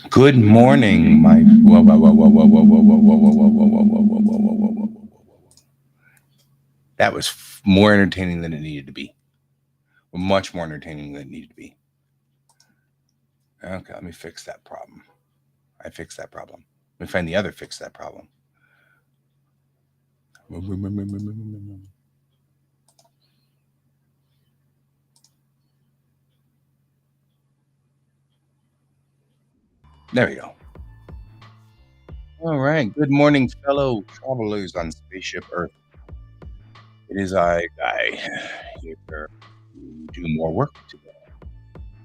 Good morning, my whoa, whoa, whoa, whoa, whoa, whoa, whoa, whoa, whoa, whoa, whoa, whoa, whoa, whoa, whoa, whoa, whoa, whoa. That was more entertaining than it needed to be. Much more entertaining than it needed to be. Okay, let me fix that problem. I fixed that problem. Let me find the other fix that problem. There we go. All right. Good morning, fellow travelers on Spaceship Earth. It is I, Guy, here to do more work today.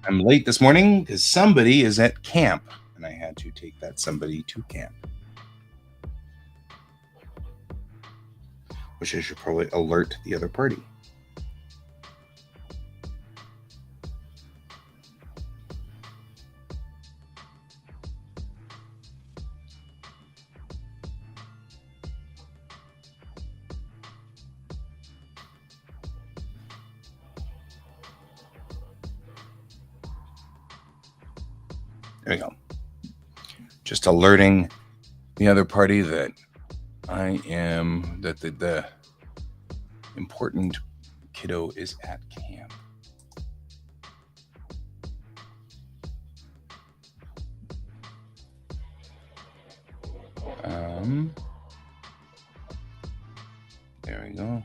I'm late this morning because somebody is at camp, and I had to take that somebody to camp. Which I should probably alert the other party. There we go. Just alerting the other party that I am, that the important kiddo is at camp. There we go.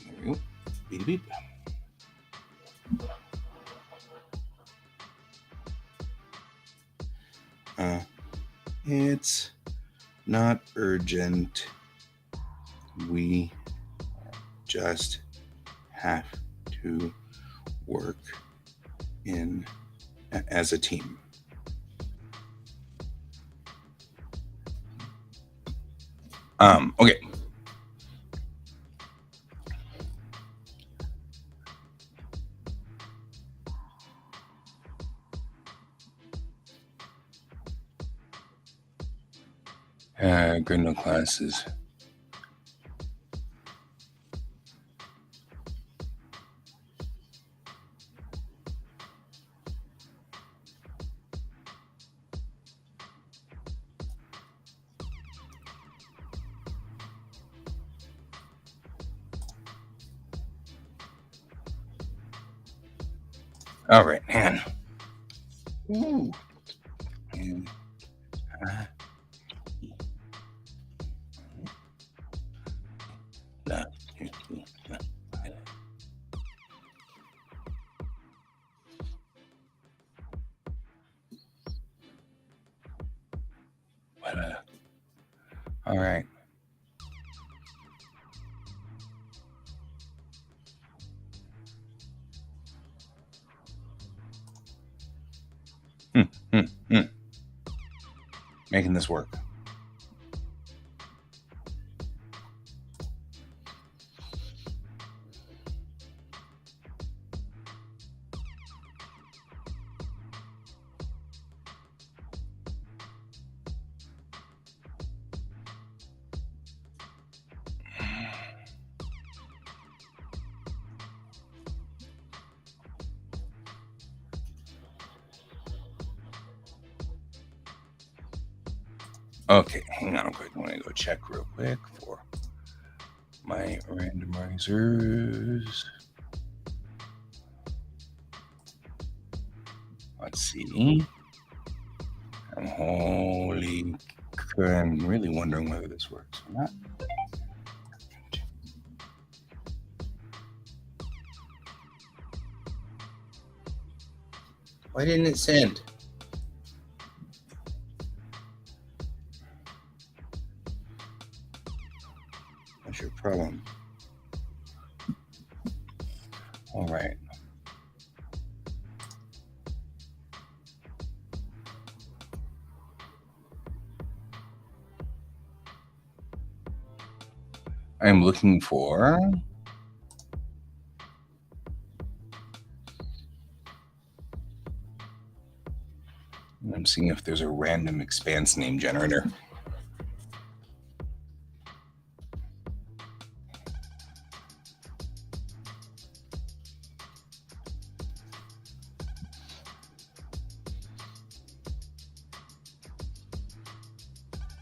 There we go. Beep beep. It's not urgent. We just have to work in as a team. Okay. Grindle classes. All right, man. Ooh. And, all right. Making this work. Okay, hang on. I'm going to go check real quick for my randomizers. Let's see. I'm really wondering whether this works or not. Why didn't it send? What's your problem? All right. I'm looking for. I'm seeing if there's a random expanse name generator.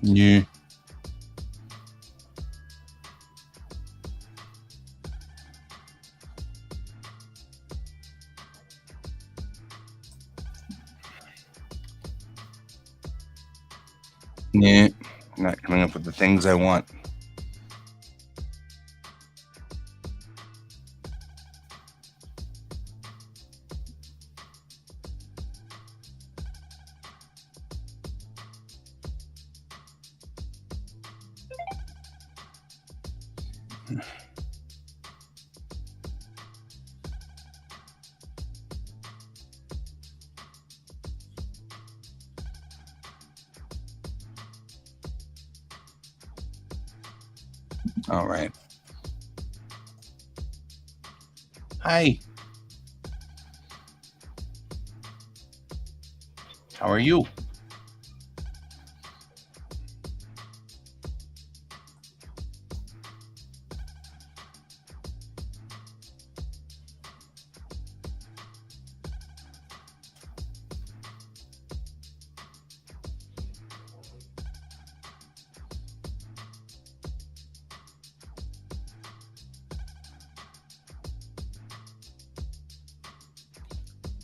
Yeah. Yeah. Not coming up with the things I want. All right. Hi. How are you?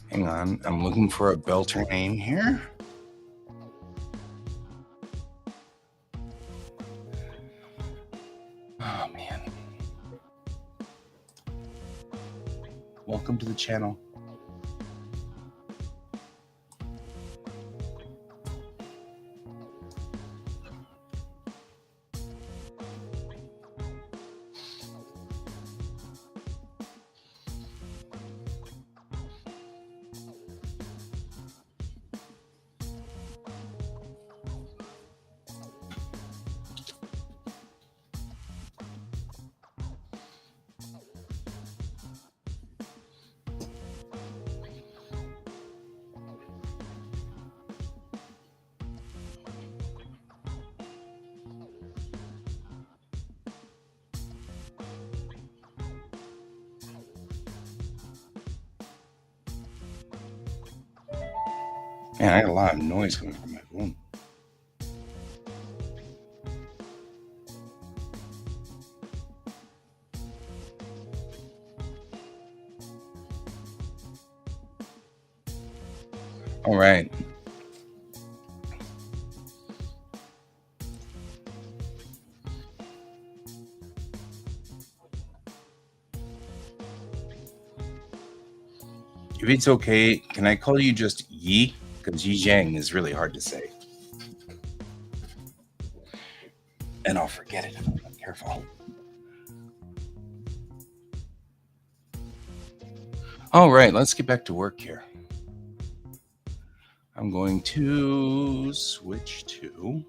Hang on. I'm looking for a belter name here. Oh, man. Welcome to the channel. Man, I got a lot of noise coming from my phone. All right. If it's okay, can I call you just Yi? Because Yi Zhang is really hard to say. And I'll forget it if I'm not careful. All right, let's get back to work here. I'm going to switch to.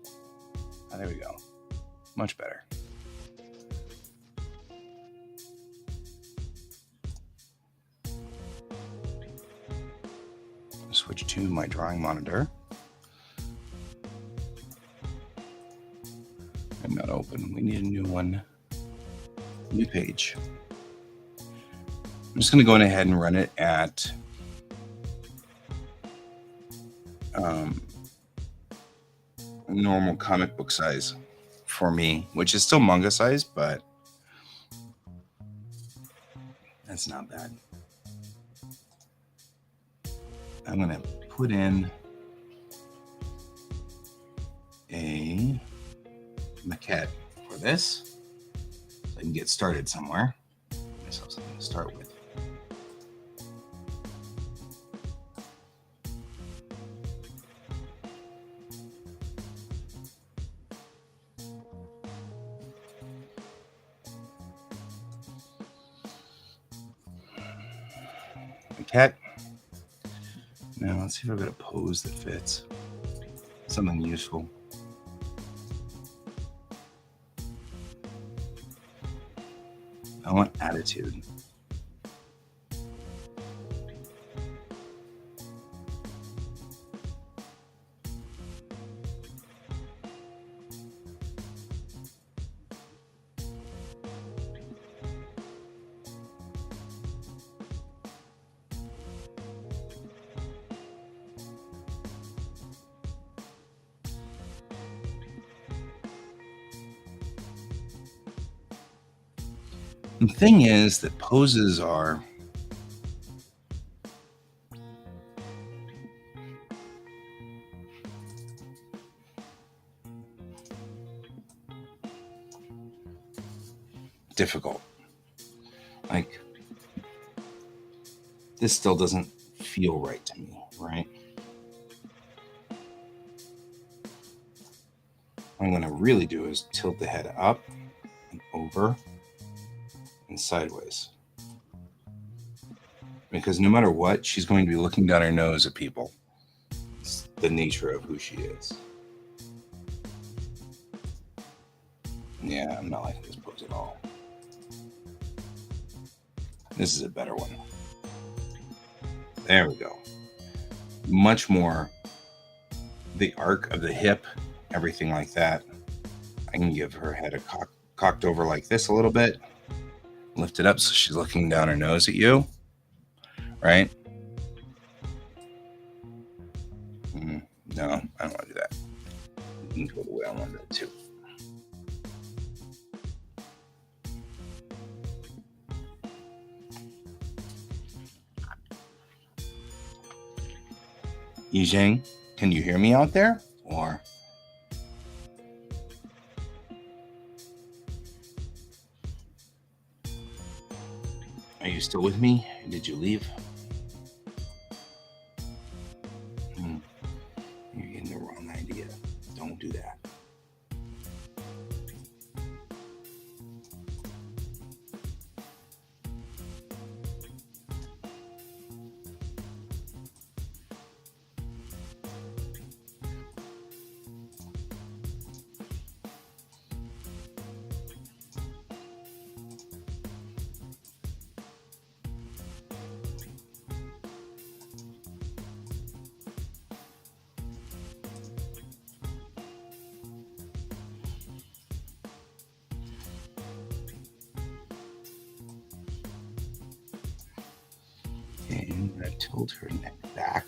Oh, there we go. Much better. Switch to my drawing monitor. I'm not open. We need a new one. New page. I'm just going to go ahead and run it at normal comic book size for me, which is still manga size, but that's not bad. I'm going to put in a maquette for this so I can get started somewhere. Give myself something to start with. Maquette. Now let's see if I've got a pose that fits. Something useful. I want attitude. The thing is that poses are difficult. Like, this still doesn't feel right to me, right? What I'm going to really do is tilt the head up and over and sideways. Because no matter what, she's going to be looking down her nose at people. It's the nature of who she is. Yeah, I'm not liking this pose at all. This is a better one. There we go. Much more the arc of the hip, everything like that. I can give her head a cocked over like this a little bit. Lift it up so she's looking down her nose at you. Right? No, I don't want to do that. It can go the way I wanted it to. Yijing, can you hear me out there? Or are you still with me? Did you leave? You're getting the wrong idea. Don't do that. Okay, I'm going to tilt her neck back.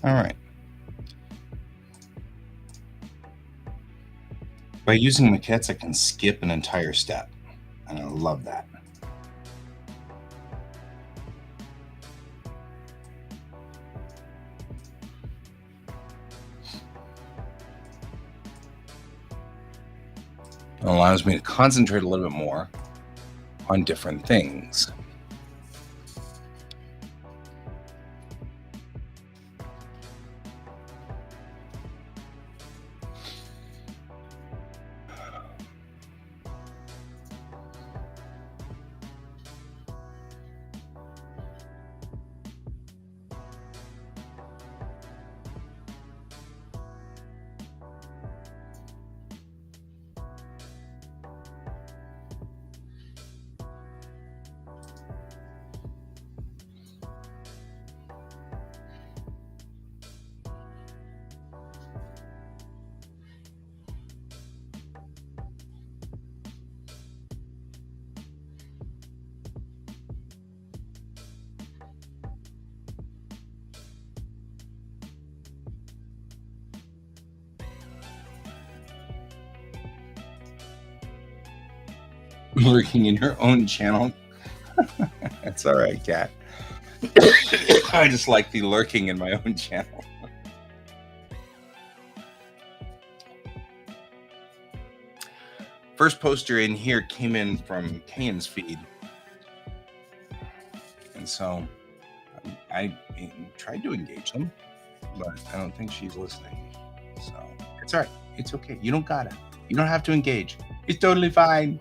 All right. By using maquettes, I can skip an entire step, and I love that. It allows me to concentrate a little bit more on different things. Lurking in your own channel. That's all right, cat. I just like the lurking in my own channel. First poster in here came in from Kane's feed. And so I tried to engage them, but I don't think she's listening. So it's all right. It's okay. You don't gotta. You don't have to engage. It's totally fine.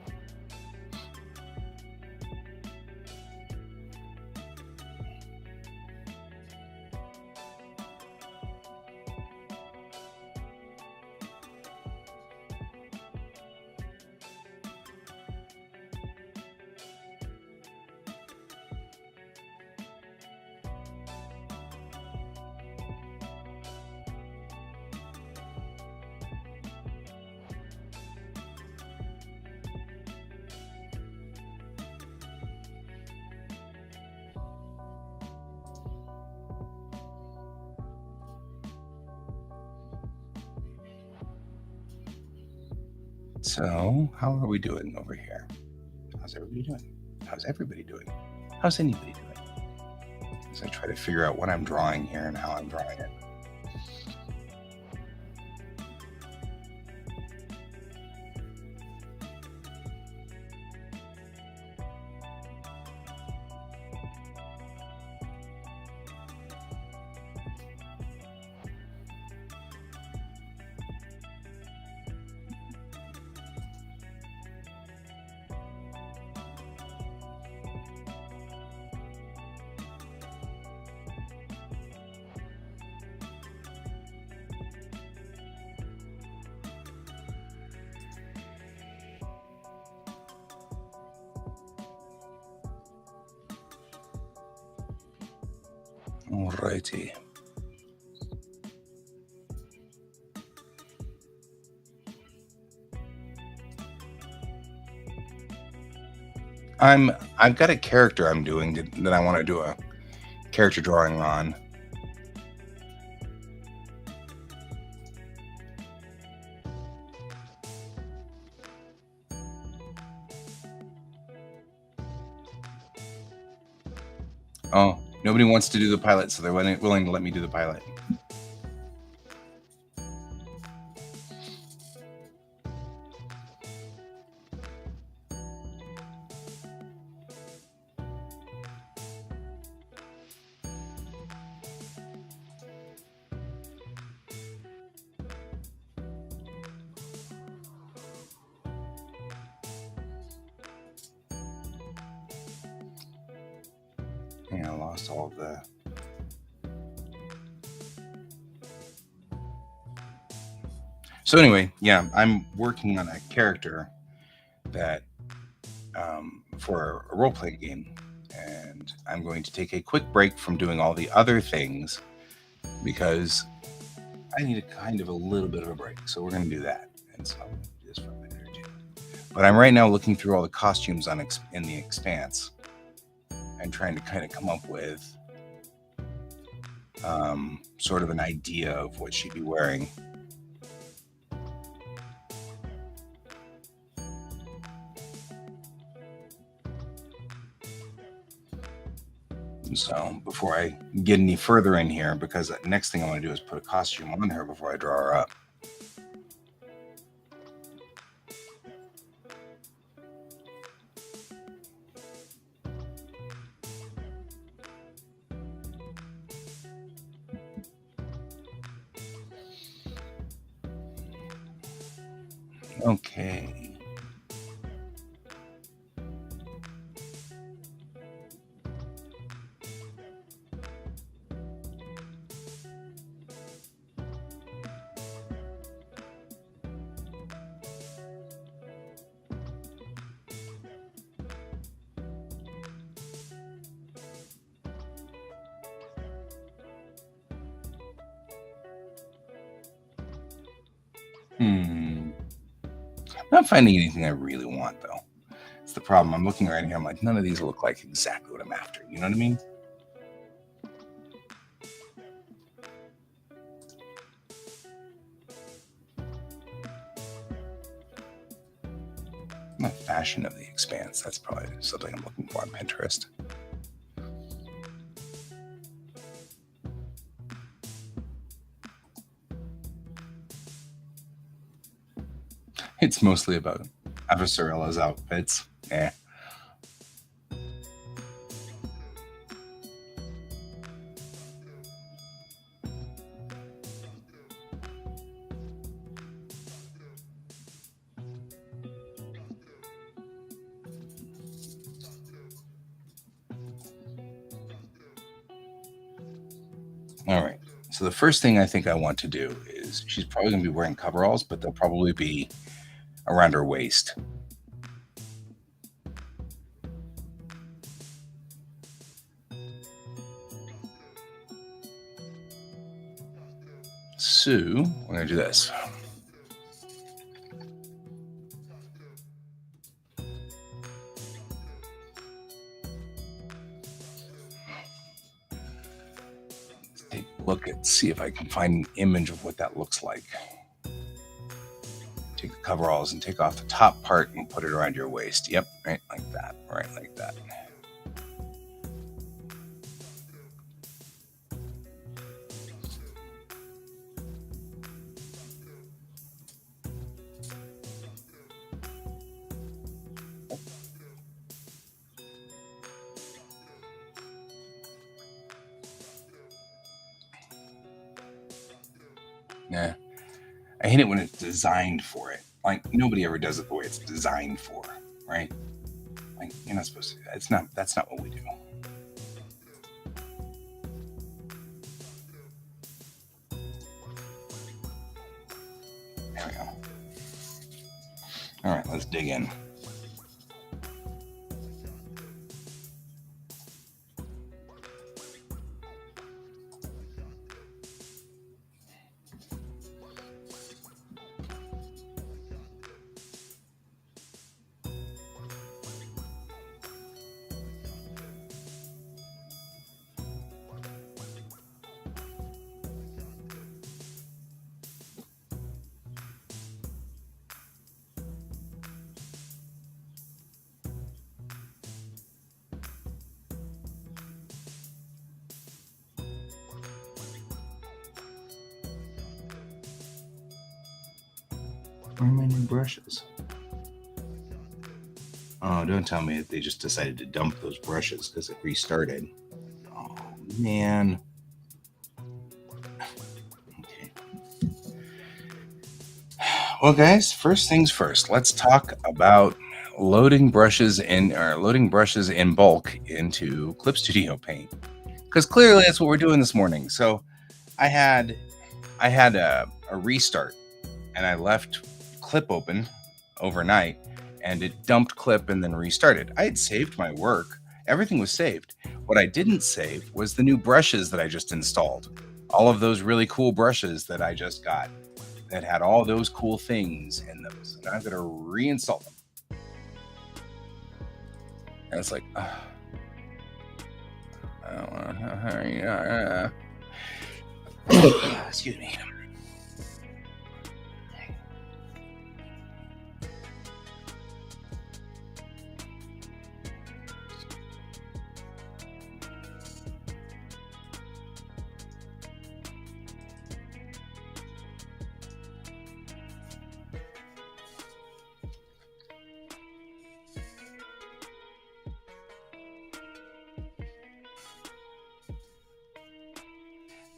So, how are we doing over here? How's everybody doing? How's everybody doing? How's anybody doing? As I try to figure out what I'm drawing here and how I'm drawing it. Alrighty. I've got a character I'm doing that I want to do a character drawing on. Oh, nobody wants to do the pilot, so they're willing to let me do the pilot. Yeah, I lost all of the... So anyway, yeah, I'm working on a character that for a role-playing game, and I'm going to take a quick break from doing all the other things because I need a little bit of a break. So we're going to do that, and so I'll do this for a minute or two. But I'm right now looking through all the costumes in the Expanse and trying to kind of come up with sort of an idea of what she'd be wearing. So before I get any further in here, because the next thing I want to do is put a costume on her before I draw her up. Okay. Not finding anything I really want though. It's the problem. I'm looking right here. I'm like, none of these look like exactly what I'm after. You know what I mean? The fashion of the expanse. That's probably something I'm looking for on Pinterest. It's mostly about Avasarilla's outfits. Eh. All right. So the first thing I think I want to do is she's probably going to be wearing coveralls, but they'll probably be around her waist. So we're going to do this. Take a look and see if I can find an image of what that looks like. Take the coveralls and take off the top part and put it around your waist. Yep, right like that. Right like that. Nah. I hate it when it's designed for it. Like nobody ever does it the way it's designed for, right? Like you're not supposed to. It's not. That's not what we do. There we go. All right, let's dig in. Where are my new brushes? Oh, don't tell me that they just decided to dump those brushes because it restarted. Oh, man. Okay. Well, guys, first things first. Let's talk about loading brushes in bulk into Clip Studio Paint, because clearly that's what we're doing this morning. So I had a restart, and I left Clip open overnight, and it dumped Clip and then restarted. I had saved my work. Everything was saved. What I didn't save was the new brushes that I just installed. All of those really cool brushes that I just got that had all those cool things in those. And I'm going to reinstall them. And it's like, I don't want to. Excuse me.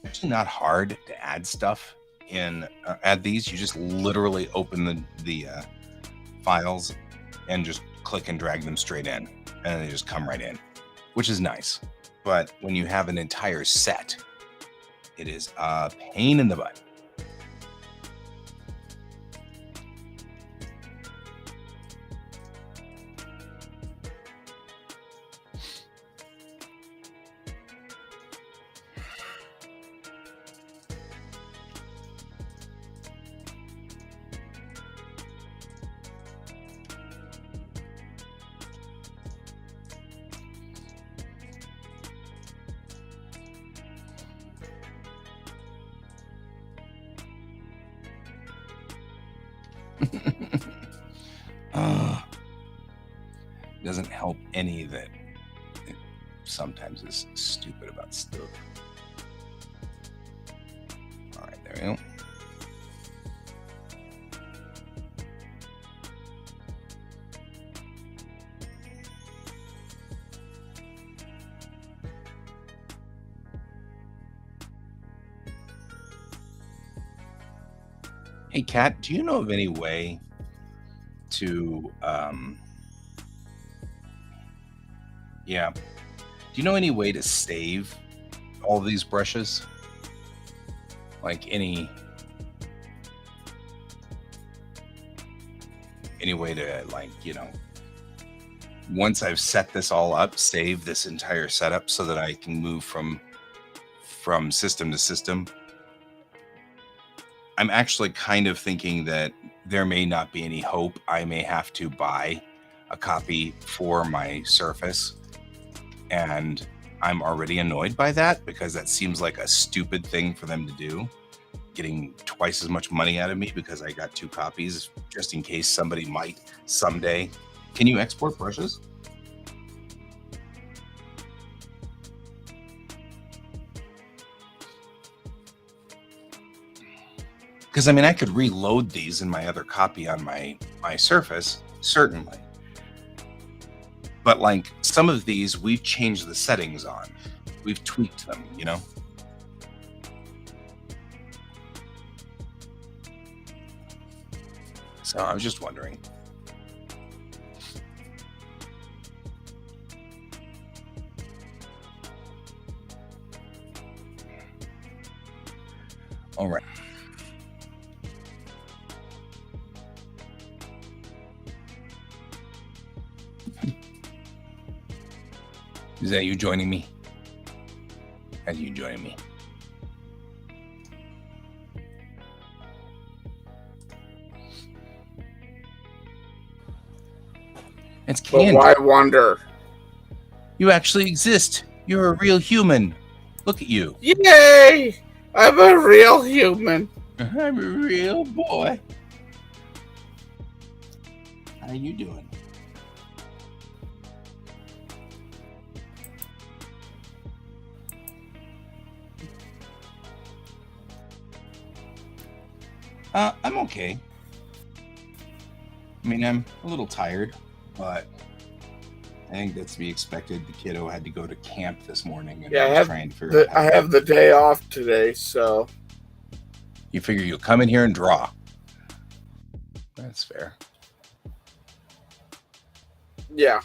Actually not hard to add stuff in. Add these. You just literally open the files and just click and drag them straight in, and they just come right in, which is nice. But when you have an entire set, it is a pain in the butt. Doesn't help any that it sometimes is stupid about stuff. All right, there we go. Hey, Kat, do you know of any way to, yeah, do you know any way to save all these brushes? Like any way to, like, once I've set this all up, save this entire setup so that I can move from system to system? I'm actually kind of thinking that there may not be any hope. I may have to buy a copy for my Surface, and I'm already annoyed by that because that seems like a stupid thing for them to do, getting twice as much money out of me because I got 2 copies just in case somebody might someday. Can you export brushes? Because I mean, I could reload these in my other copy on my Surface, certainly. But like some of these, we've changed the settings on. We've tweaked them, So I was just wondering. All right. Is that you joining me? Are you joining me? It's Candy. But why wonder? You actually exist. You're a real human. Look at you. Yay! I'm a real human. I'm a real boy. How you doing? I'm okay. I mean, I'm a little tired, but I think that's to be expected. The kiddo had to go to camp this morning, and Yeah, I was trying to figure out. I have the day off today, so You figure you'll come in here and draw. That's fair. yeah.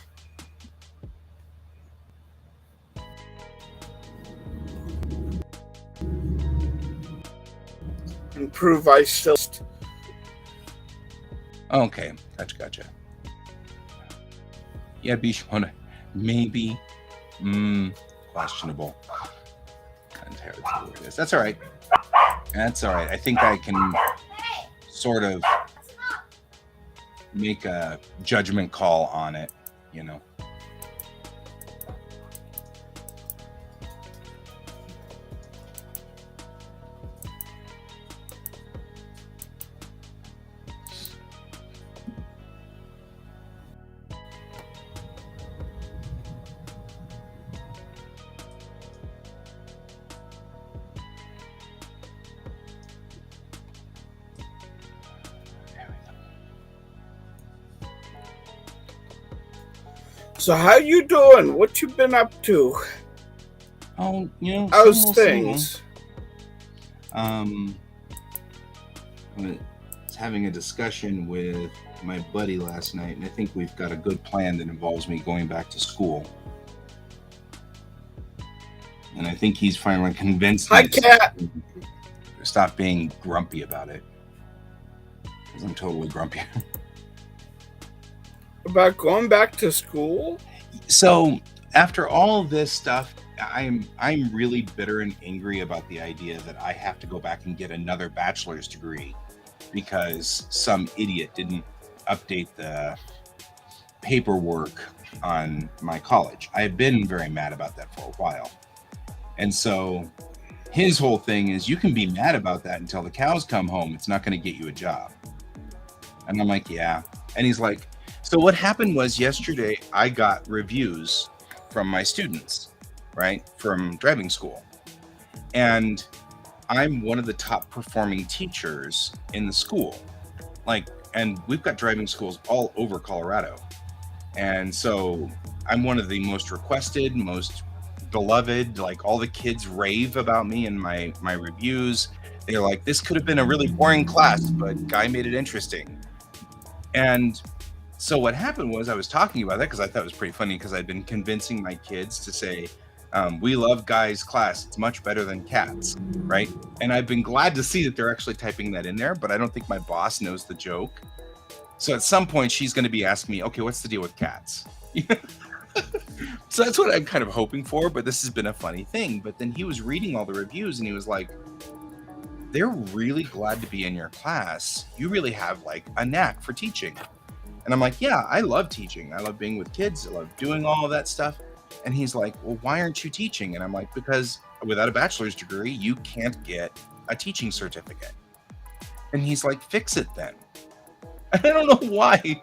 And prove I still. Okay, gotcha. Yeah, Bishwana, maybe. Questionable. Territory it is. That's all right. That's all right. I think I can sort of make a judgment call on it, So how you doing? What you been up to? Oh, How's same old, same old. things? Um, I was having a discussion with my buddy last night, and I think we've got a good plan that involves me going back to school. And I think he's finally convinced Hi, me to Cat. stop being grumpy about it. Because I'm totally grumpy. About going back to school? So after all of this stuff, I'm really bitter and angry about the idea that I have to go back and get another bachelor's degree because some idiot didn't update the paperwork on my college. I've been very mad about that for a while. And so his whole thing is you can be mad about that until the cows come home. It's not going to get you a job. And I'm like, yeah. And he's like, so what happened was yesterday I got reviews from my students, right? From driving school. And I'm one of the top performing teachers in the school. And we've got driving schools all over Colorado. And so I'm one of the most requested, most beloved. Like all the kids rave about me and my reviews. They're like, this could have been a really boring class, but guy made it interesting. And so what happened was I was talking about that because I thought it was pretty funny because I'd been convincing my kids to say, we love Guy's class. It's much better than Cat's, right? And I've been glad to see that they're actually typing that in there, but I don't think my boss knows the joke. So at some point she's going to be asking me, okay, what's the deal with Cats? So that's what I'm kind of hoping for, but this has been a funny thing. But then he was reading all the reviews and he was like, they're really glad to be in your class. You really have like a knack for teaching. And I'm like, yeah, I love teaching. I love being with kids. I love doing all of that stuff. And he's like, well, why aren't you teaching? And I'm like, because without a bachelor's degree, you can't get a teaching certificate. And he's like, fix it then. I don't know why,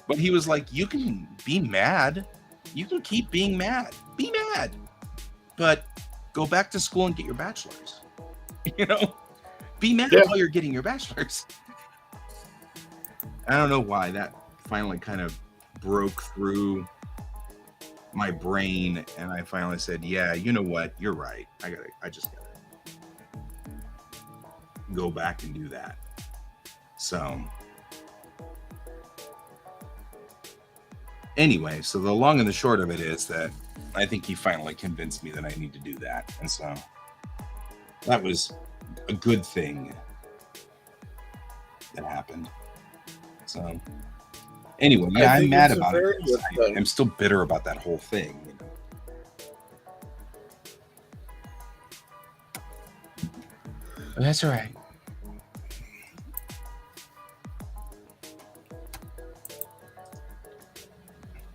but he was like, you can be mad. You can keep being mad. Be mad. But go back to school and get your bachelor's. Be mad while you're getting your bachelor's. I don't know why that finally kind of broke through my brain, and I finally said, yeah, you know what? You're right. I just gotta go back and do that. So anyway, so the long and the short of it is that I think he finally convinced me that I need to do that. And so that was a good thing that happened. So anyway, yeah, I'm mad about it. I'm still bitter about that whole thing. But that's all right.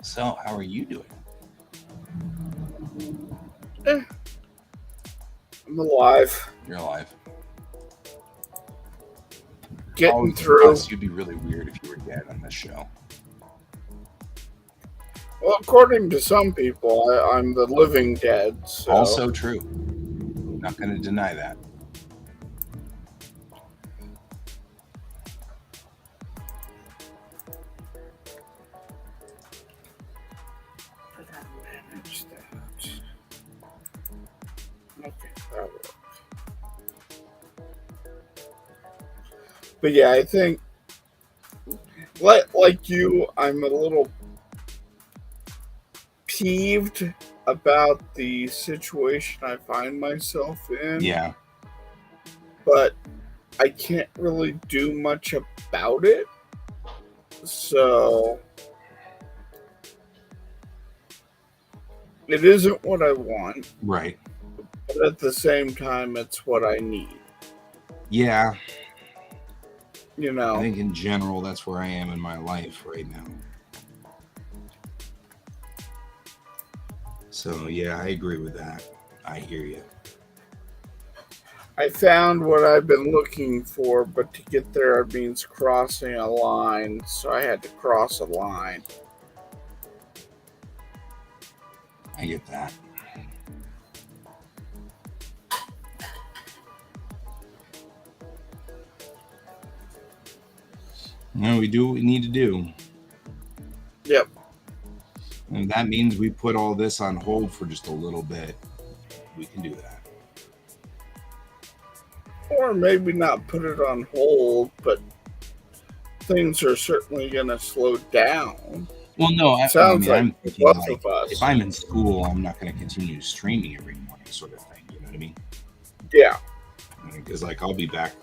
So, how are you doing? I'm alive. You're alive. Getting through. You'd be really weird if you were dead on this show. Well, according to some people, I'm the living dead. So. Also true. Not going to deny that. But yeah, I think, like you, I'm a little peeved about the situation I find myself in. Yeah. But I can't really do much about it. So it isn't what I want. Right. But at the same time, it's what I need. Yeah. I think in general, that's where I am in my life right now. So, yeah, I agree with that. I hear you. I found what I've been looking for, but to get there, it means crossing a line. So I had to cross a line. I get that. No, we do what we need to do. Yep. And that means we put all this on hold for just a little bit. We can do that. Or maybe not put it on hold, but things are certainly going to slow down. Well, no, I Sounds mean, like I'm thinking both like of us. if I'm in school, I'm not going to continue streaming every morning, sort of thing. You know what I mean? Yeah. Because like I'll be back.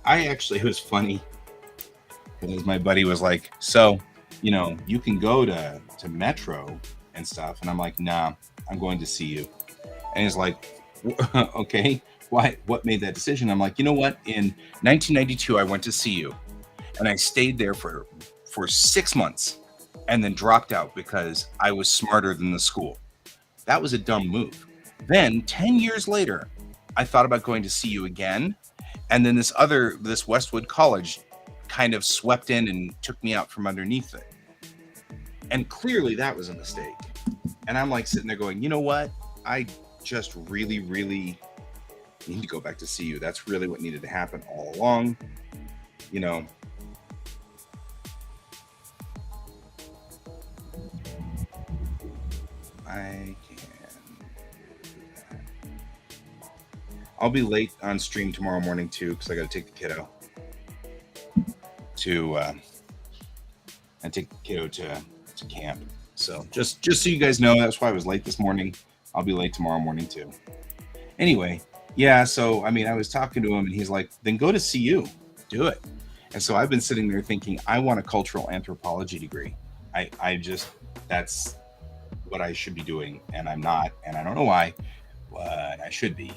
I actually, it was funny because my buddy was like, "So, you can go to Metro and stuff," and I'm like, "Nah, I'm going to see you." And he's like, "Okay, why? What made that decision?" I'm like, "You know what? In 1992, I went to see you, and I stayed there for 6 months, and then dropped out because I was smarter than the school. That was a dumb move. Then 10 years later, I thought about going to see you again, and then this Westwood College kind of swept in and took me out from underneath it. And clearly that was a mistake. And I'm like sitting there going, you know what? I just really, really need to go back to see you. That's really what needed to happen all along. You know, I can do that. I'll be late on stream tomorrow morning too because I got to take the kiddo to camp. So just so you guys know, that's why I was late this morning. I'll be late tomorrow morning too. Anyway, yeah. So I mean, I was talking to him, and he's like, "Then go to CU, do it." And so I've been sitting there thinking, I want a cultural anthropology degree. I just that's what I should be doing, and I'm not, and I don't know why, but I should be.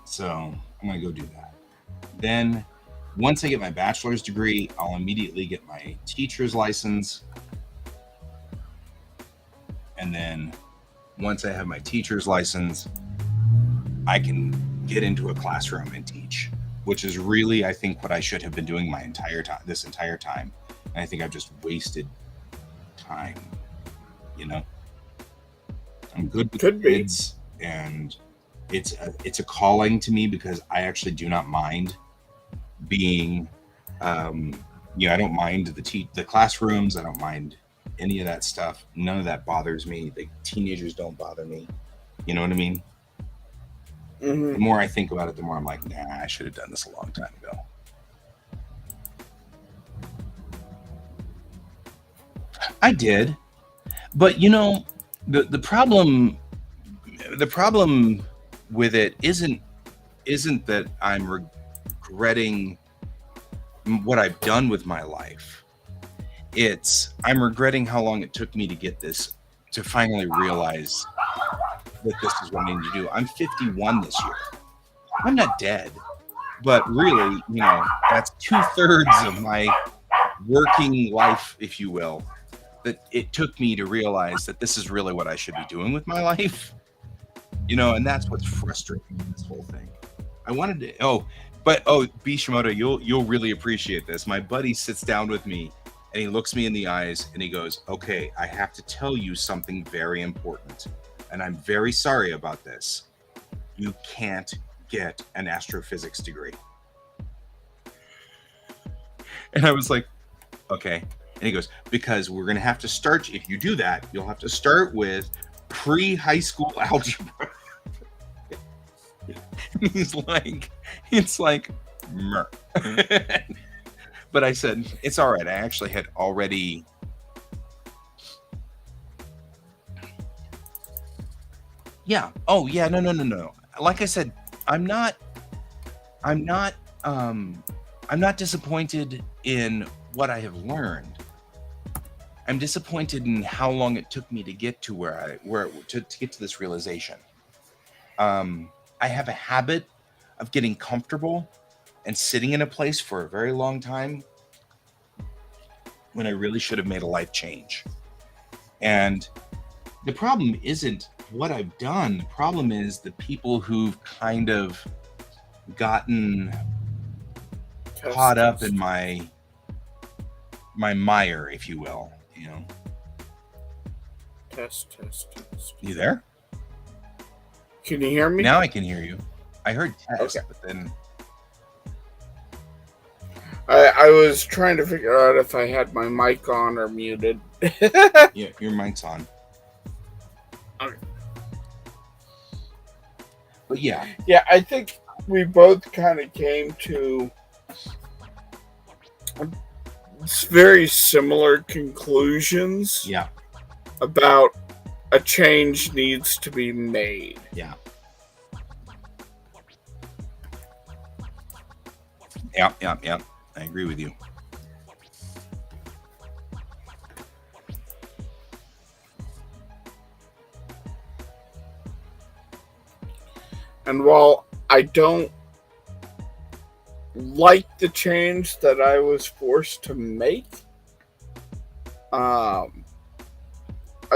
So I'm gonna go do that. Then once I get my bachelor's degree, I'll immediately get my teacher's license. And then once I have my teacher's license, I can get into a classroom and teach, which is really, I think, what I should have been doing this entire time. And I think I've just wasted time, I'm good with kids, and it's a calling to me because I actually do not mind being, I don't mind the classrooms. I don't mind any of that stuff. None of that bothers me. The teenagers don't bother me. You know what I mean? Mm-hmm. The more I think about it, the more I'm like, nah, I should have done this a long time ago. I did, but the problem with it isn't that I'm regretting what I've done with my life. I'm regretting how long it took me to get this, to finally realize that this is what I need to do. I'm 51 this year. I'm not dead, but really, that's 2/3 of my working life, if you will, that it took me to realize that this is really what I should be doing with my life. And that's what's frustrating in this whole thing. I wanted to, Bishimoto, you'll really appreciate this. My buddy sits down with me and he looks me in the eyes and he goes, "Okay, I have to tell you something very important. And I'm very sorry about this. You can't get an astrophysics degree." And I was like, "Okay." And he goes, "Because we're going to have to start, if you do that, you'll have to start with pre-high school algebra." He's like, it's like, meh. But I said, it's all right. I actually had already. Yeah. Oh, yeah. No. Like I said, I'm not disappointed in what I have learned. I'm disappointed in how long it took me to get to to get to this realization. I have a habit of getting comfortable and sitting in a place for a very long time when I really should have made a life change. And the problem isn't what I've done. The problem is the people who've kind of gotten caught up in my mire, if you will. Test. You there? Can you hear me? Now I can hear you. I heard test, okay. But then I was trying to figure out if I had my mic on or muted. Yeah, your mic's on. Okay. But yeah. Yeah, I think we both kind of came to very similar conclusions. Yeah. About a change needs to be made. Yeah. Yeah. I agree with you. And while I don't like the change that I was forced to make, I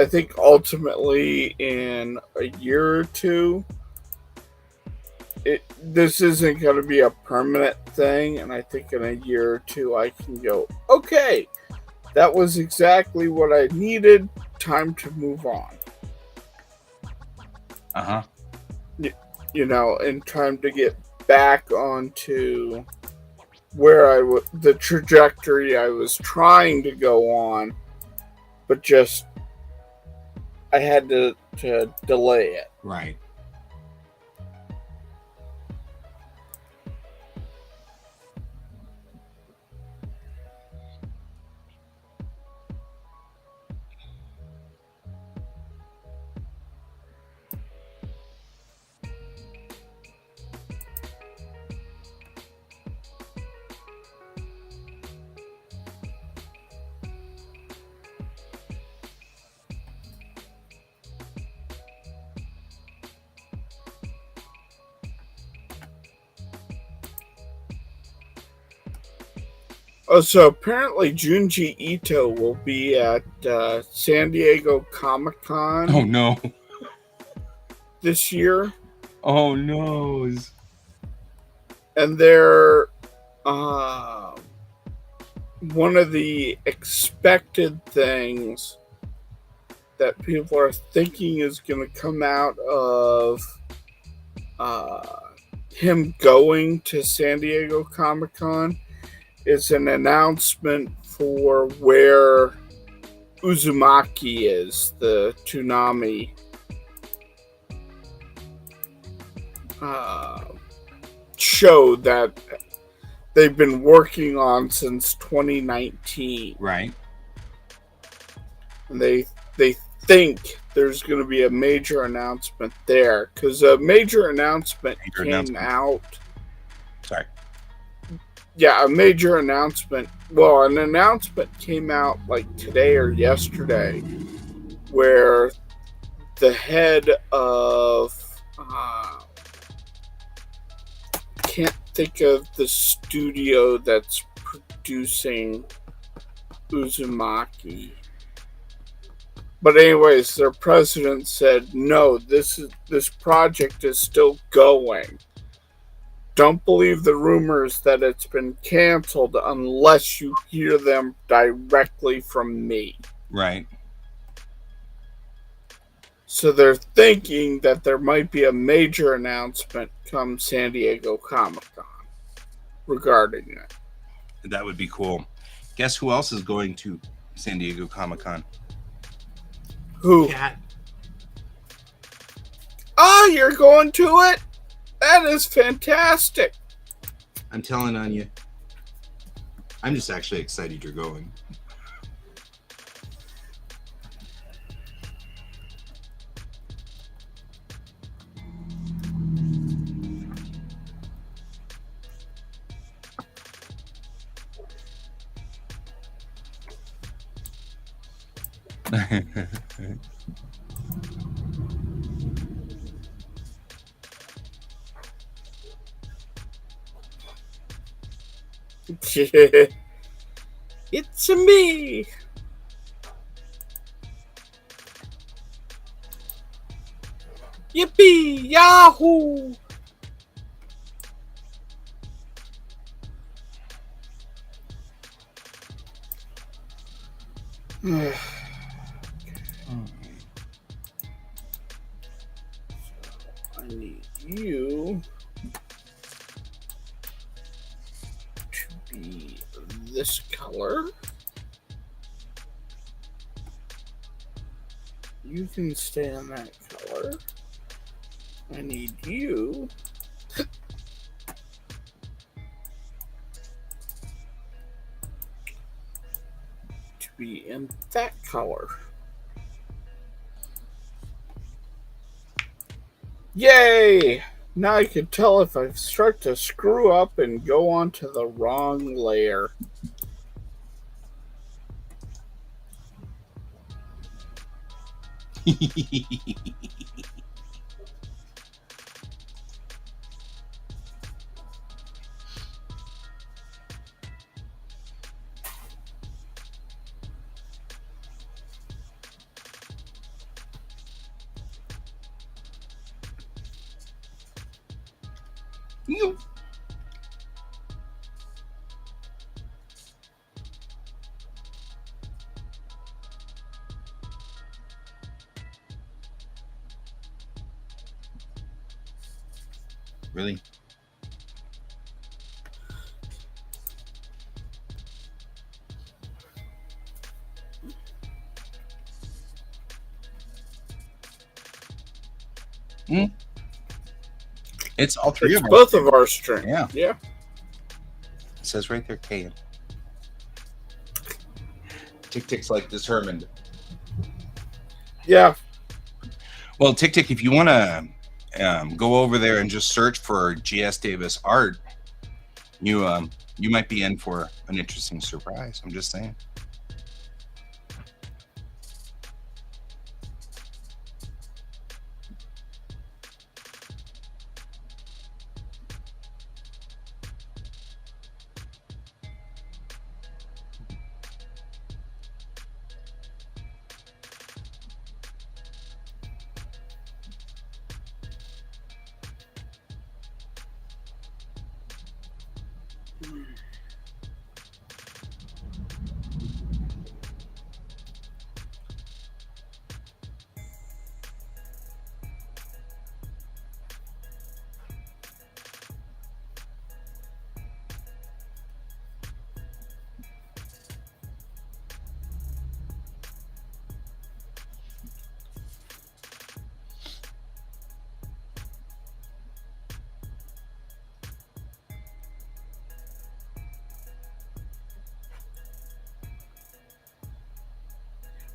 think ultimately in a year or two, this isn't going to be a permanent thing, and I think in a year or two I can go, okay, that was exactly what I needed. Time to move on. You know, in time to get back onto where the trajectory I was trying to go on, but just I had to delay it. Right. Oh, so apparently Junji Ito will be at San Diego Comic-Con. Oh no. This year. Oh no. And they're one of the expected things that people are thinking is going to come out of him going to San Diego Comic-Con is an announcement for where Uzumaki is, the Toonami show that they've been working on since 2019. Right. And they think there's going to be a major announcement there, because a major announcement came out. Sorry. Yeah, a major announcement. Well, an announcement came out like today or yesterday, where the head of can't think of the studio that's producing Uzumaki. But anyways, their president said, no, this project is still going. Don't believe the rumors that it's been canceled unless you hear them directly from me. Right. So they're thinking that there might be a major announcement come San Diego Comic-Con regarding it. That would be cool. Guess who else is going to San Diego Comic-Con? Who? Cat. Oh, you're going to it? That is fantastic. I'm telling on you. I'm just actually excited you're going. It's me. Yippee! Yahoo! I need you to be this color. You can stay in that color. I need you to be in that color. Yay! Now I can tell if I start to screw up and go onto the wrong layer. Really? Mm. It's all three It's of our both strengths. of our strengths. Yeah. Yeah. It says right there, K. Tick Tick's like determined. Yeah. Well, Tick Tick, if you want to go over there and just search for GS Davis art, you might be in for an interesting surprise. I'm just saying.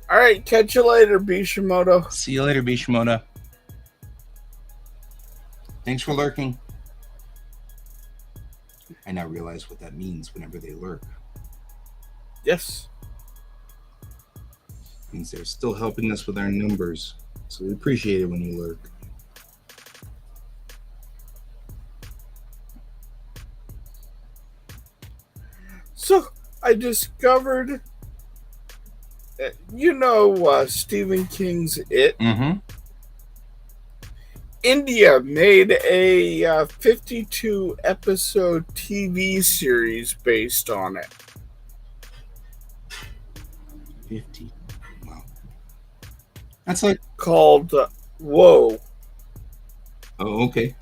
All right. Catch you later, Bishimoto. See you later, Bishimoto. Thanks for lurking. I now realize what that means whenever they lurk. Yes. It means they're still helping us with our numbers. So we appreciate it when you lurk. So I discovered, Stephen King's It. Mm-hmm. India made a 52 episode TV series based on it. 50. Wow. That's like. Called Whoa. Oh, okay.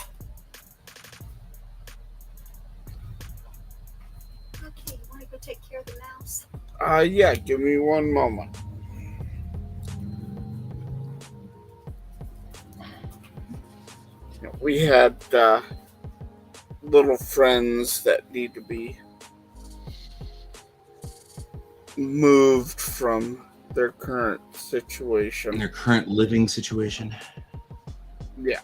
Okay, you want to go take care of the mouse? Yeah, give me one moment. We had little friends that need to be moved from their current In situation. their current living situation. Yeah.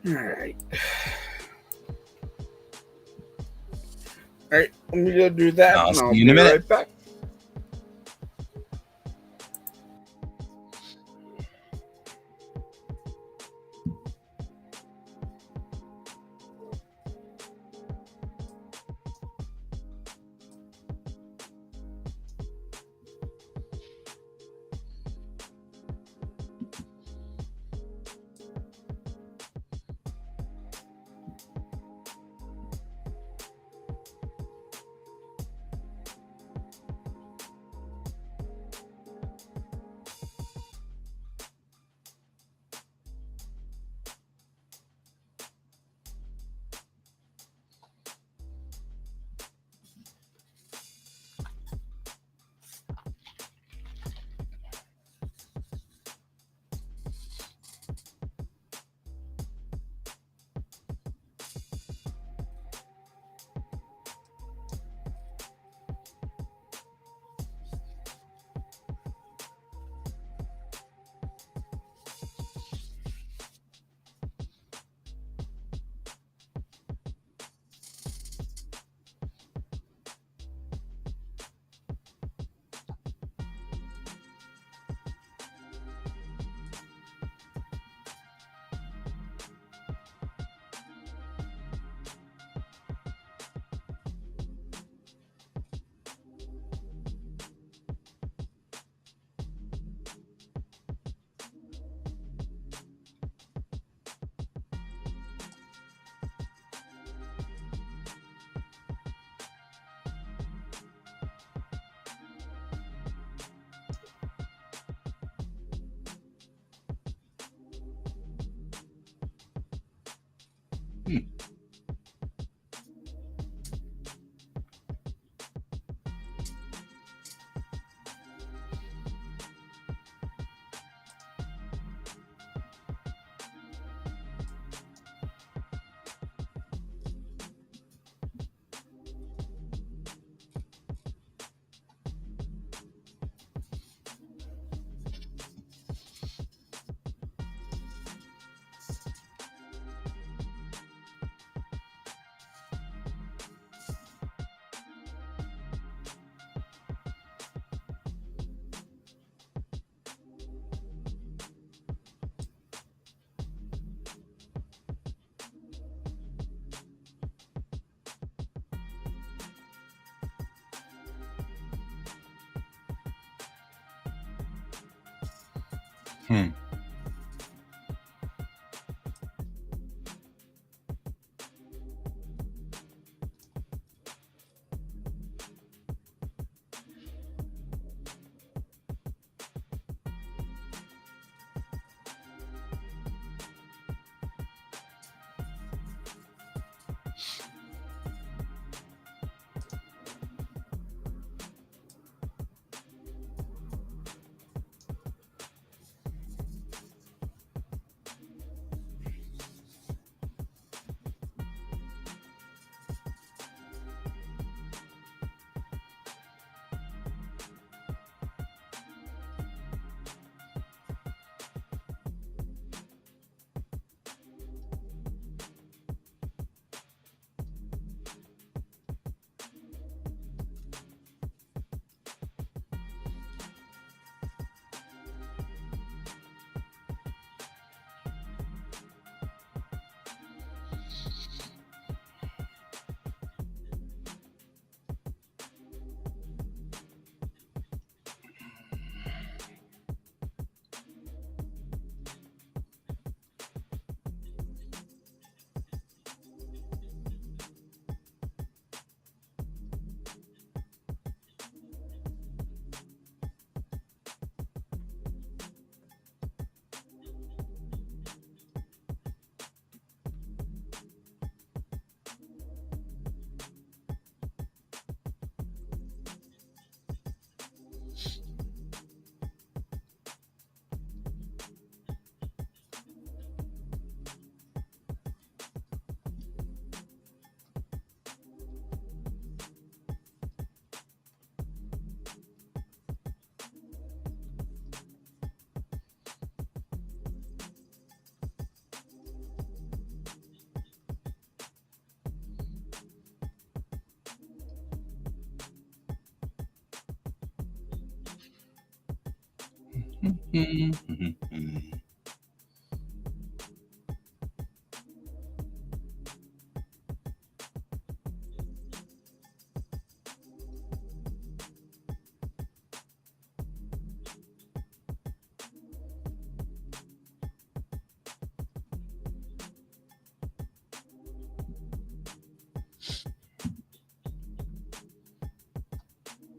All right. All right, let me go do that, I'll and see I'll you in a be minute. right back. Hmm. Hmm.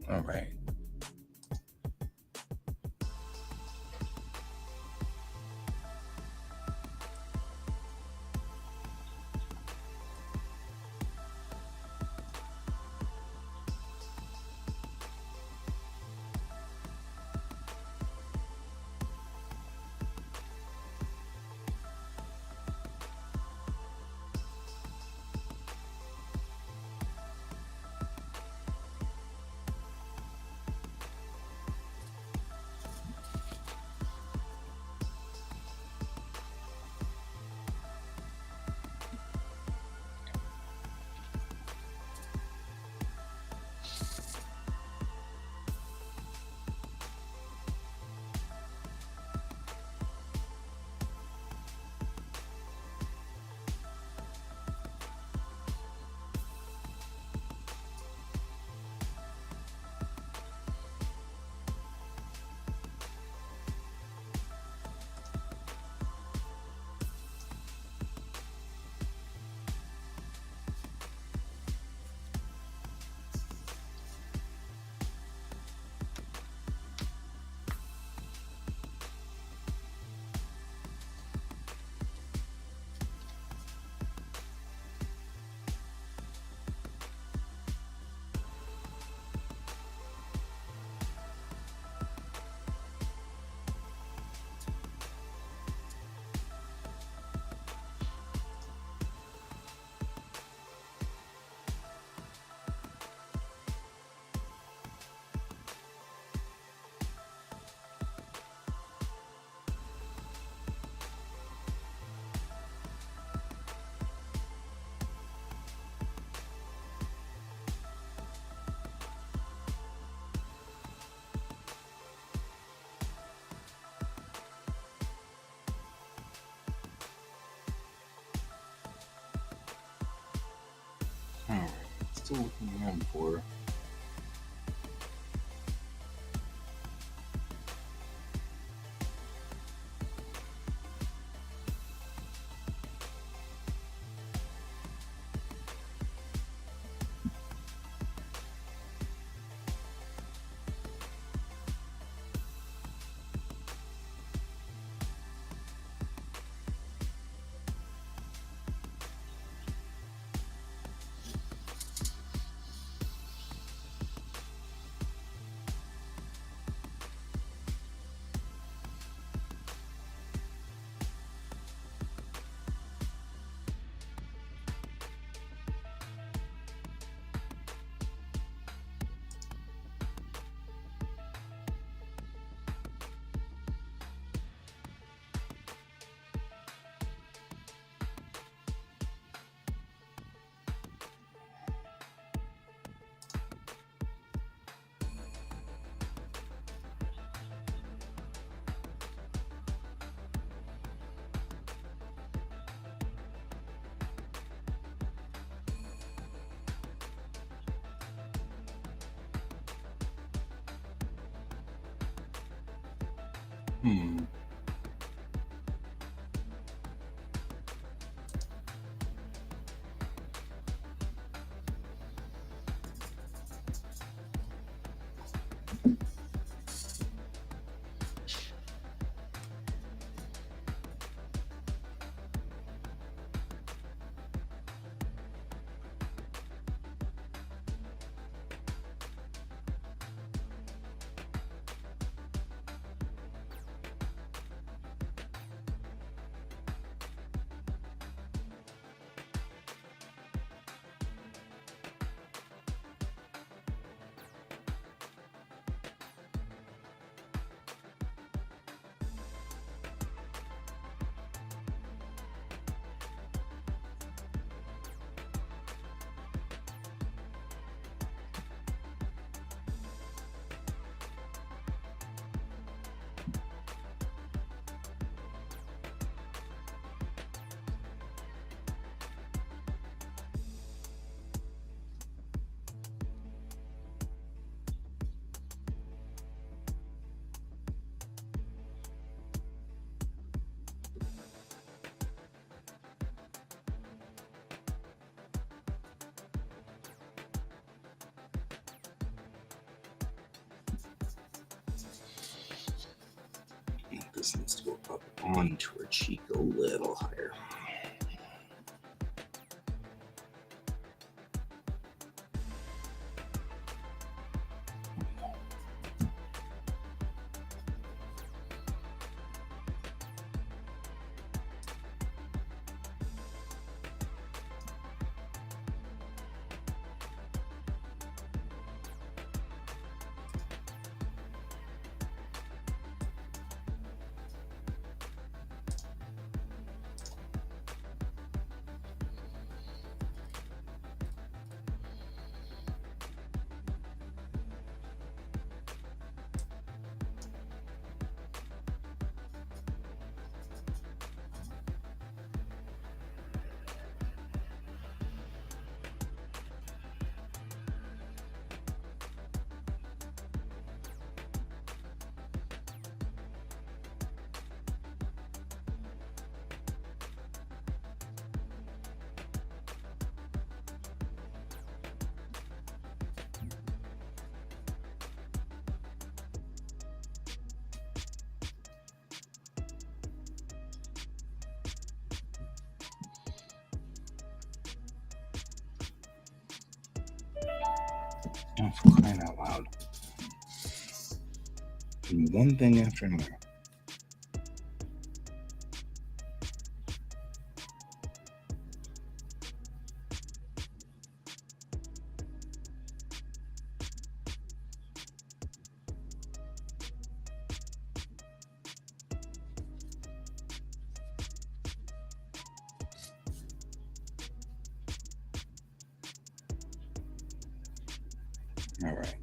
All right. still looking around for. Hmm. This needs to go up onto her cheek a little higher. Oh, for crying out loud. And one thing after another. All right.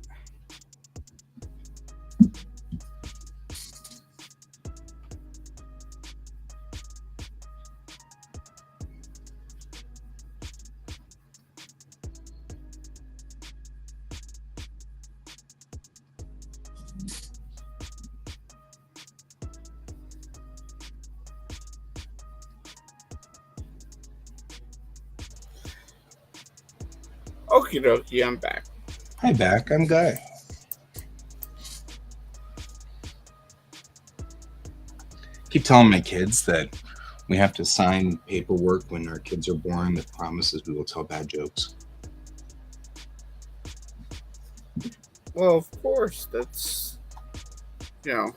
Okie dokie, I'm back. Hi, back. I'm Guy. Keep telling my kids that we have to sign paperwork when our kids are born that promises we will tell bad jokes. Well, of course, that's I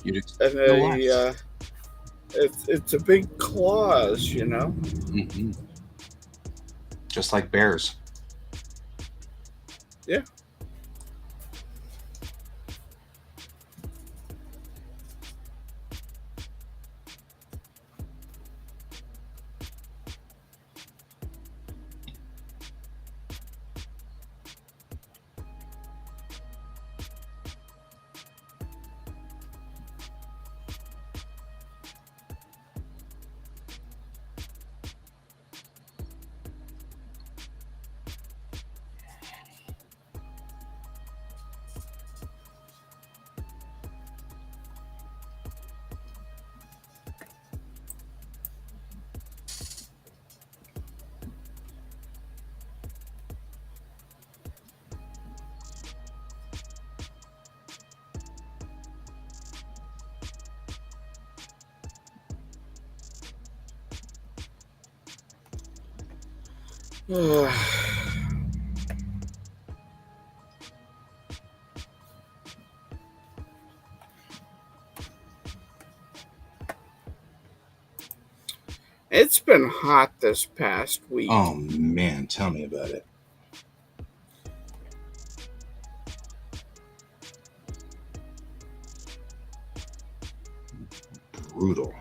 You'd and expect no less. it's a big clause, Mm-hmm. Just like bears. Yeah. It's been hot this past week. Oh man, tell me about it. Brutal.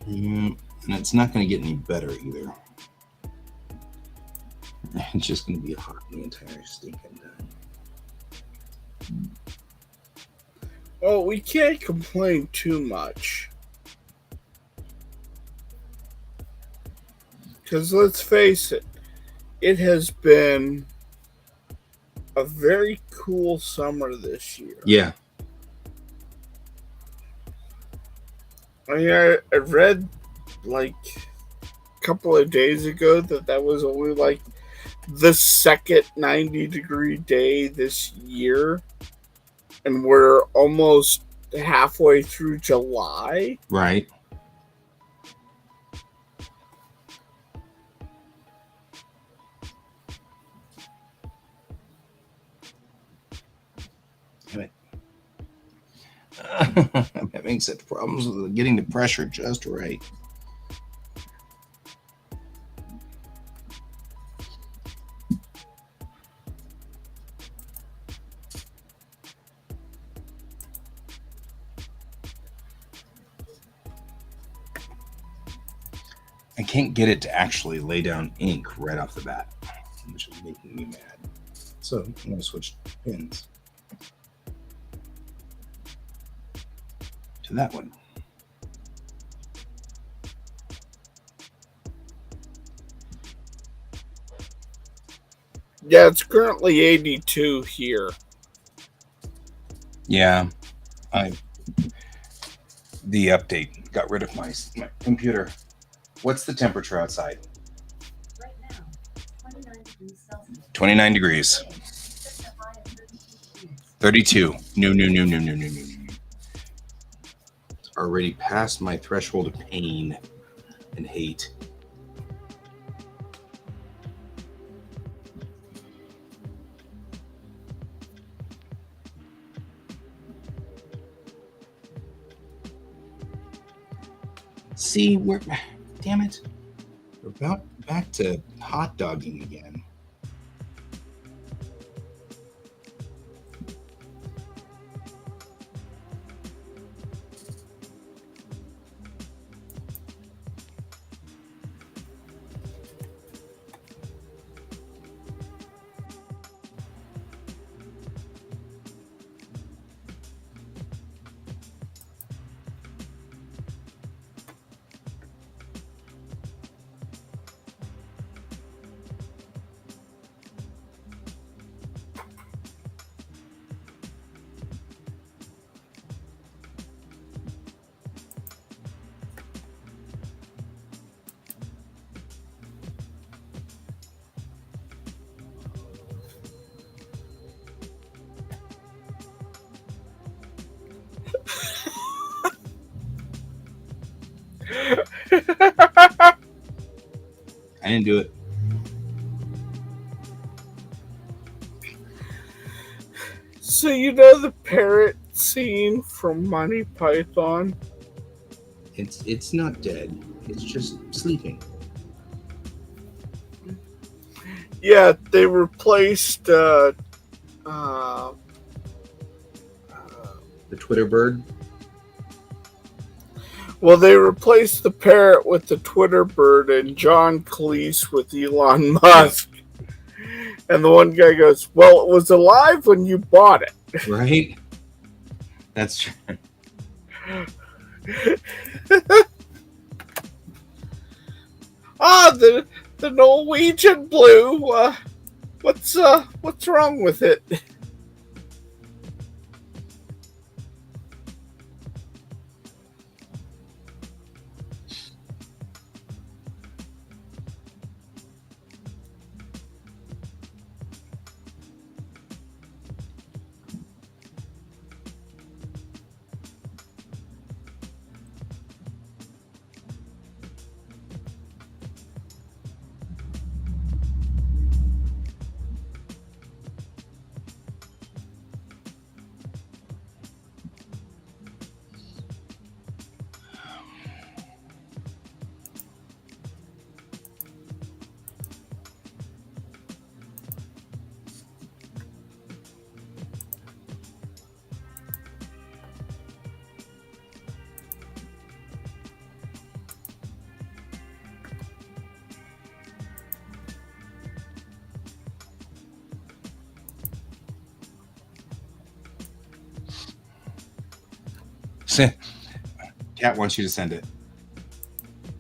And it's not going to get any better either. It's just going to be hot the entire stinking time. Well, we can't complain too much. Because let's face it, it has been a very cool summer this year. Yeah. I read like a couple of days ago that was only like the second 90-degree day this year. And we're almost halfway through July. Right. I'm having such problems with getting the pressure just right. I can't get it to actually lay down ink right off the bat, which is making me mad. So I'm going to switch pins to that one. Yeah, it's currently 82 here. Yeah, the update got rid of my computer. What's the temperature outside? Right now, 29 degrees Celsius. 29 degrees. 32. No. It's already past my threshold of pain and hate. See, damn it. We're back to hot dogging again. I didn't do it. So you know the parrot scene from Monty Python? It's not dead. It's just sleeping. Yeah, they replaced The Twitter bird. well, they replaced the parrot with the Twitter bird and John Cleese with Elon Musk. And the one guy goes, "Well, it was alive when you bought it." Right? That's true. The Norwegian blue. What's wrong with it? Kat wants you to send it.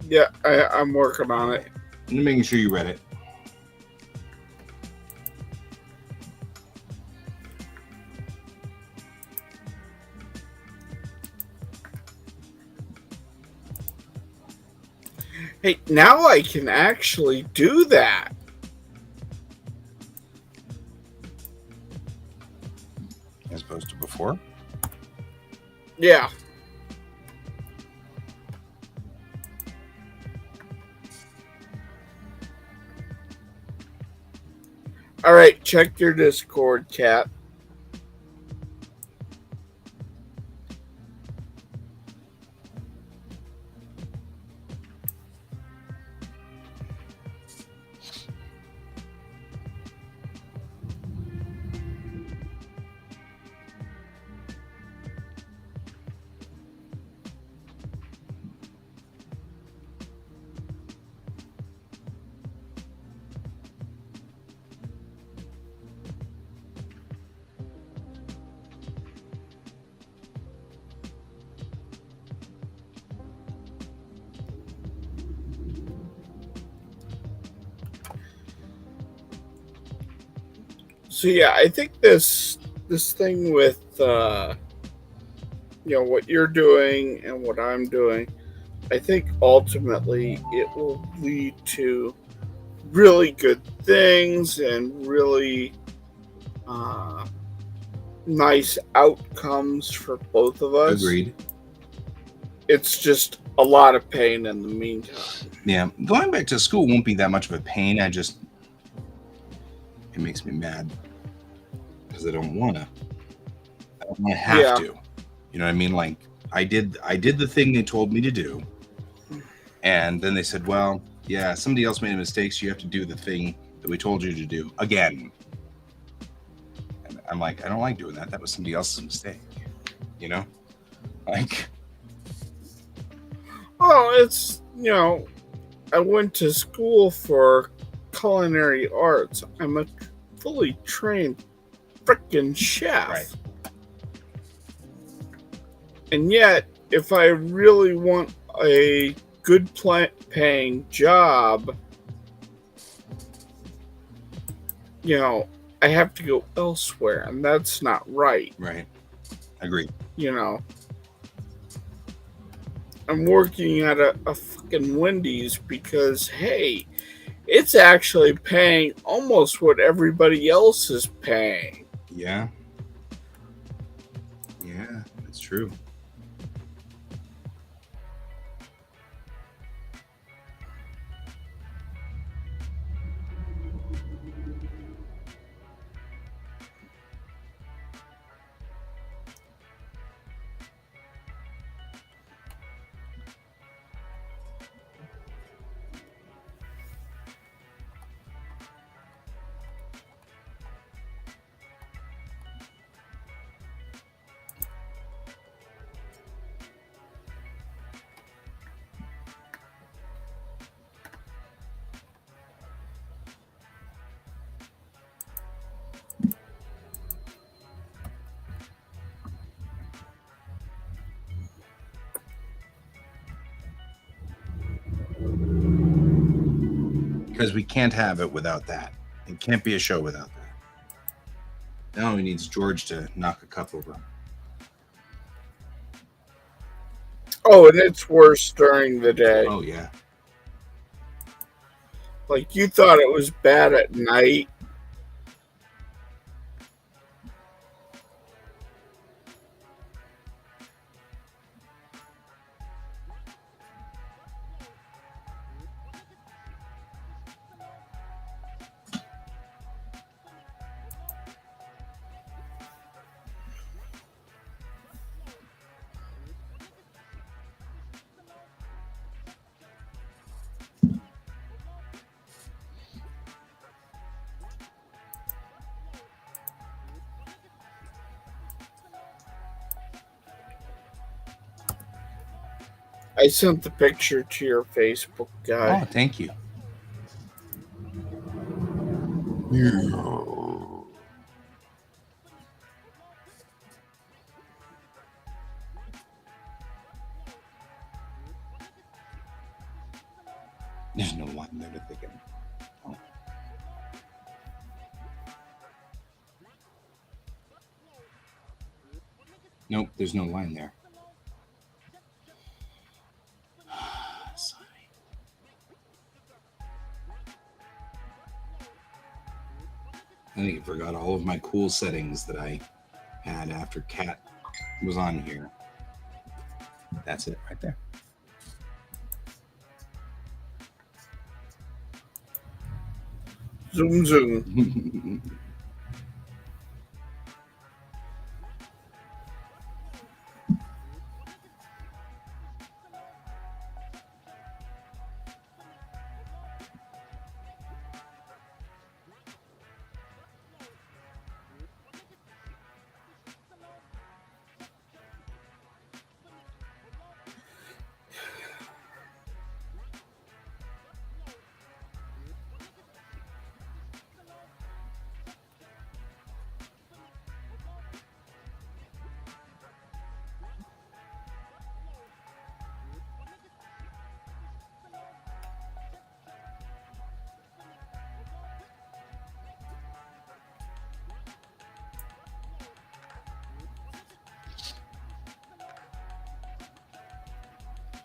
Yeah, I'm working on it. I'm making sure you read it. Hey, now I can actually do that. As opposed to before? Yeah. All right, check your Discord, Kat. So yeah, I think this thing with what you're doing and what I'm doing, I think ultimately it will lead to really good things and really nice outcomes for both of us. Agreed. it's just a lot of pain in the meantime. Yeah, going back to school won't be that much of a pain. It makes me mad because I don't want to. I don't want to have Yeah. to. You know what I mean? Like I did the thing they told me to do, and then they said, "Well, yeah, somebody else made a mistake, so you have to do the thing that we told you to do again." And I'm like, I don't like doing that. That was somebody else's mistake. You know, like. Oh, it's, I went to school for culinary arts. I'm a fully trained frickin' chef. Right. And yet, if I really want a good paying job, I have to go elsewhere, and that's not right. Right. Agreed. I'm working at a fucking Wendy's because, hey, it's actually paying almost what everybody else is paying. Yeah. Yeah, that's true. Because we can't have it without that. It can't be a show without that. Now he needs George to knock a cup over. Oh, and it's worse during the day. Oh, yeah. Like, you thought it was bad at night. I sent the picture to your Facebook guy. Oh, thank you. There's no line there to thicken. Oh. Nope, there's no line there. I think I forgot all of my cool settings that I had after Cat was on here. That's it right there. Zoom, zoom.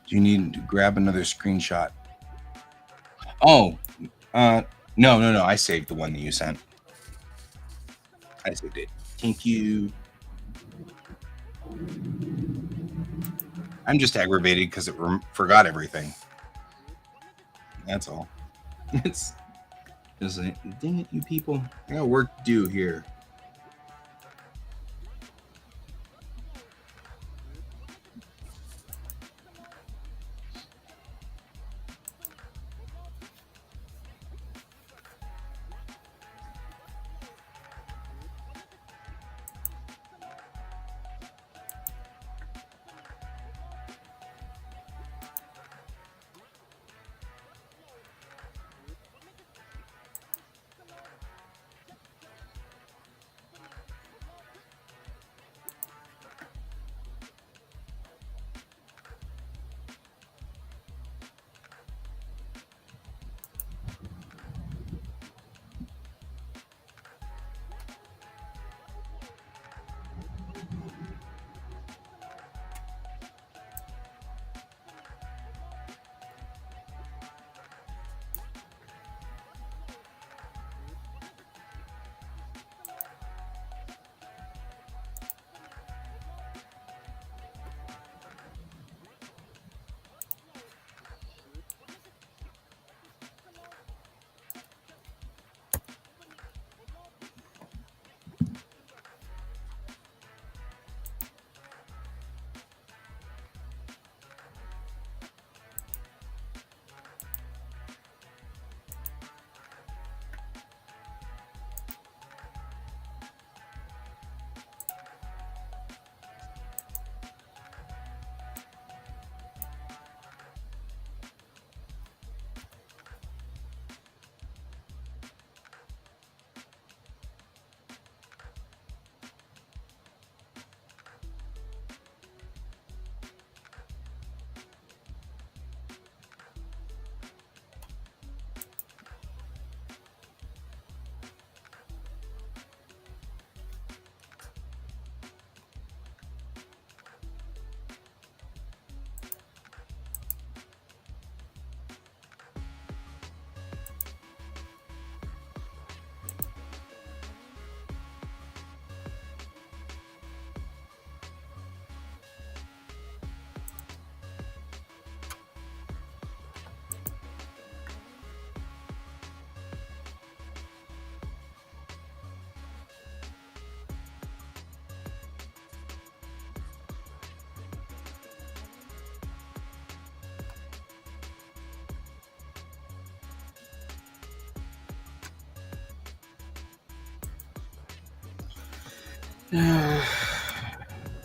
Do you need to grab another screenshot? Oh, no. I saved the one that you sent. I saved it. Thank you. I'm just aggravated because it forgot everything. That's all. It's like, dang it, you people! I got work to do here.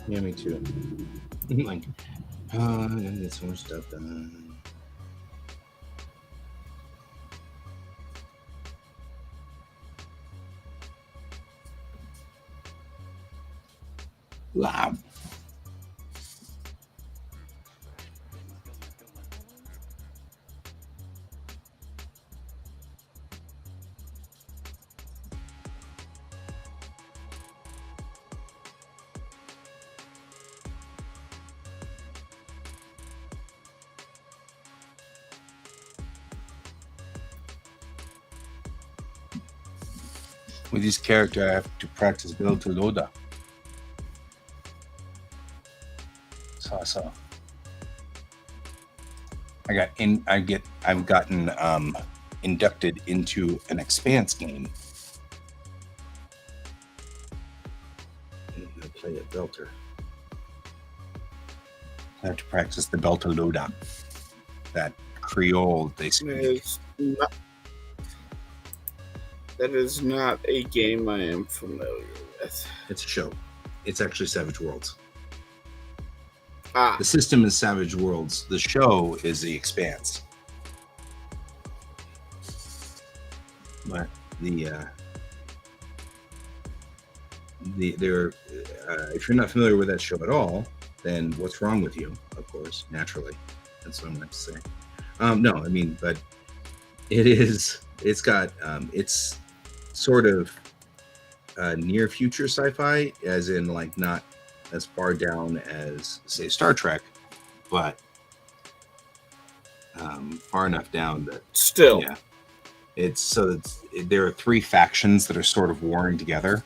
Yeah, me too. Like, I gotta get so much stuff done. Wow. With this character, I have to practice build to Loda. So. I've gotten inducted into an Expanse game. I'm gonna play a belter. I have to practice the belter Loda. That Creole they speak. That is not a game I am familiar with. It's a show. It's actually Savage Worlds. Ah. The system is Savage Worlds. The show is The Expanse. But if you're not familiar with that show at all, then what's wrong with you? Of course, naturally, that's what I'm going to say. No, I mean, but it's got it's sort of near future sci-fi, as in like not as far down as say Star Trek, but far enough down that still, yeah, there are three factions that are sort of warring together.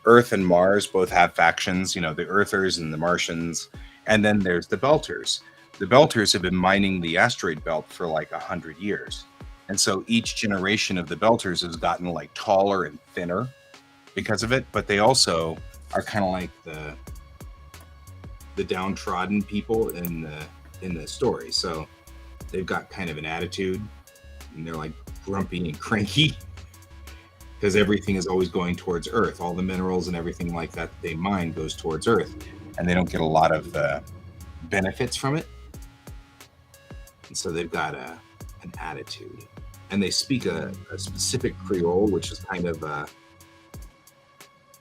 Earth and Mars both have factions, you know, the Earthers and the Martians, And then there's the Belters. The Belters have been mining the asteroid belt for like 100 years. And so each generation of the Belters has gotten like taller and thinner because of it. But they also are kind of like the downtrodden people in the story. So they've got kind of an attitude, and they're like grumpy and cranky because everything is always going towards Earth. All the minerals and everything like that they mine goes towards Earth, and they don't get a lot of benefits from it. And so they've got an attitude, and they speak a specific Creole, which is kind of a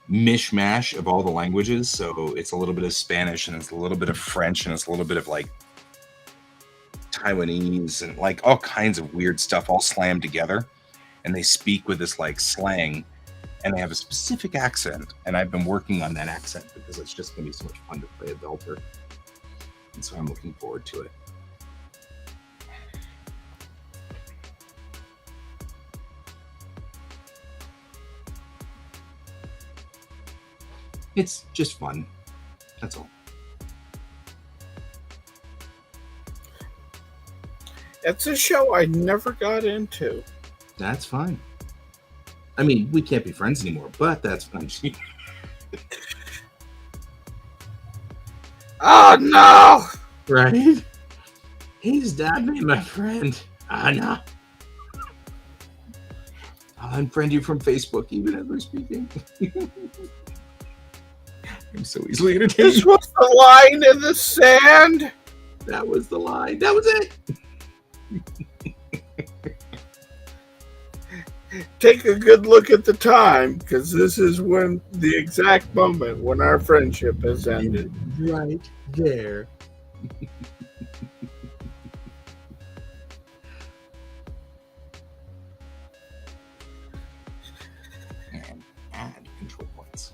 mishmash of all the languages. So it's a little bit of Spanish, and it's a little bit of French, and it's a little bit of like Taiwanese, and like all kinds of weird stuff all slammed together. And they speak with this like slang, and they have a specific accent. And I've been working on that accent because it's just going to be so much fun to play a Belter. And so I'm looking forward to it. It's just fun. That's all. It's a show I never got into. That's fine. I mean, we can't be friends anymore, but that's fine. Oh no! Right? He's stabbed me, my friend. No. I'll unfriend you from Facebook even as we're speaking. I'm so easily entertained. This was the line in the sand. That was the line. That was it. Take a good look at the time, because this is when the exact moment when our friendship has ended. Right there. And add control points.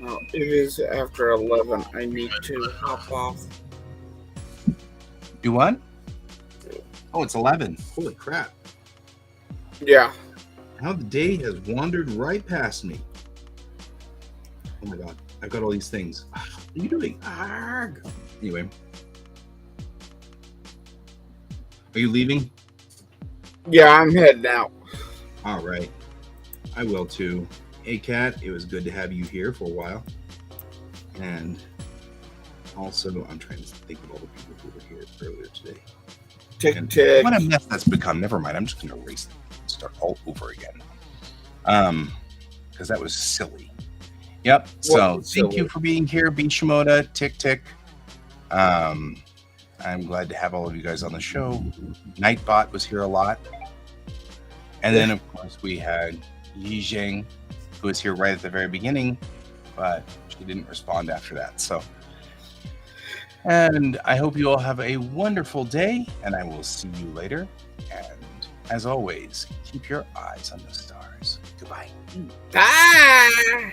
Well, it is after 11. I need to hop off. Do what? Oh, it's 11. Holy crap. Yeah. How the day has wandered right past me. Oh my god. I've got all these things. What are you doing? Arrgh. Anyway. Are you leaving? Yeah, I'm heading out. All right. I will too. Hey, Kat, it was good to have you here for a while. And also, I'm trying to think of all the people who were here earlier today. Tick And tick. what a mess that's become. Never mind. I'm just going to erase and start all over again. Because that was silly. Yep. So thank you for being here, B. Shimoda, Tick Tick. I'm glad to have all of you guys on the show. Nightbot was here a lot. And then, of course, we had Yi Zheng, who was here right at the very beginning, but she didn't respond after that. So, and I hope you all have a wonderful day, and I will see you later. And as always, keep your eyes on the stars. Goodbye. Bye.